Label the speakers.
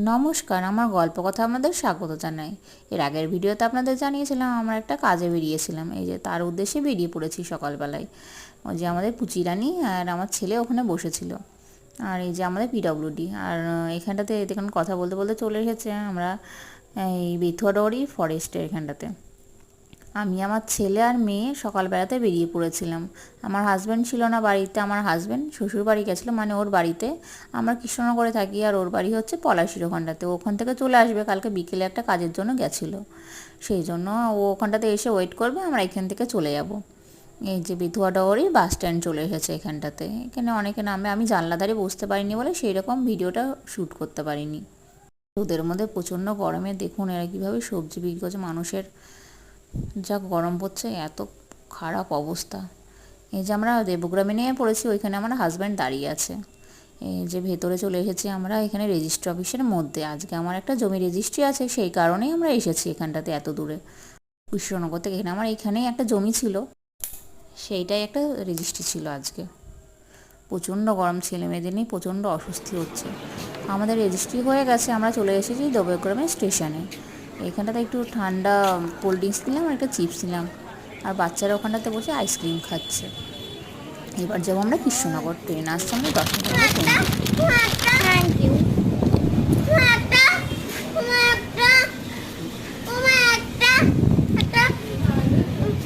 Speaker 1: নমস্কার, আমার গল্প কথা আপনাদের স্বাগত জানাই। এর আগের ভিডিওতে আপনাদের জানিয়েছিলাম আমরা একটা কাজে বেরিয়েছিলাম, এই যে তার উদ্দেশ্যে বেরিয়ে পড়েছি সকালবেলায়। ওই যে আমাদের পুচিরানি আর আমার ছেলে ওখানে বসেছিল, আর এই যে আমাদের পিডব্লিউডি। আর এখানটাতে দেখুন কথা বলতে বলতে চলে এসেছে আমরা এই বেথুয়াডরি ফরেস্টের এখানটাতে। আমি আমার ছেলে আর মেয়ে সকালবেলাতে বেরিয়ে পড়েছিলাম। আমার হাজব্যান্ড ছিল না বাড়িতে, আমার হাজব্যান্ড শ্বশুর বাড়ি গেছিলো, মানে ওর বাড়িতে। আমরা কৃষ্ণনগরে থাকি আর ওর বাড়ি হচ্ছে পলাশির ওখানটাতে। ওখান থেকে চলে আসবে, কালকে বিকেলে একটা কাজের জন্য গেছিলো, সেই জন্য ও ওখানটাতে এসে ওয়েট করবে, আমরা এখান থেকে চলে যাব। এই যে বেথুয়াডগরি বাস স্ট্যান্ড চলে এসেছে এখানটাতে। এখানে অনেকে নামে, আমি জানলা ধারে বসতে পারিনি বলে সেই রকম ভিডিওটা শ্যুট করতে পারিনি। ওদের মধ্যে প্রচণ্ড গরমে দেখুন এরা কীভাবে সবজি বিক্রি করছে। মানুষের যা গরম পড়ছে, এত খারাপ অবস্থা। এই যে আমরা দেবগ্রামে নিয়ে পড়েছি, ওইখানে আমার হাজব্যান্ড দাঁড়িয়ে আছে। এই যে ভেতরে চলে এসেছি আমরা এখানে রেজিস্ট্রি অফিসের মধ্যে। আজকে আমার একটা জমি রেজিস্ট্রি আছে, সেই কারণেই আমরা এসেছি এখানটাতে এত দূরে কৃষ্ণনগর থেকে। এখানে আমার এখানেই একটা জমি ছিল, সেইটাই একটা রেজিস্ট্রি ছিল আজকে। প্রচণ্ড গরম, ছেলে মেয়েদের নিয়ে প্রচণ্ড অস্বস্তি হচ্ছে। আমাদের রেজিস্ট্রি হয়ে গেছে, আমরা চলে এসেছি দেবগ্রামের স্টেশনে। এখানটাতে একটু ঠান্ডা কোল্ড ড্রিঙ্কস নিলাম আর একটা চিপস নিলাম, আর বাচ্চারা ওখানটাতে বসে আইসক্রিম খাচ্ছে। এবার যাবো আমরা কৃষ্ণনগর, ট্রেন আসছে আমাদের 10 মিনিটের মধ্যে।
Speaker 2: Thank you.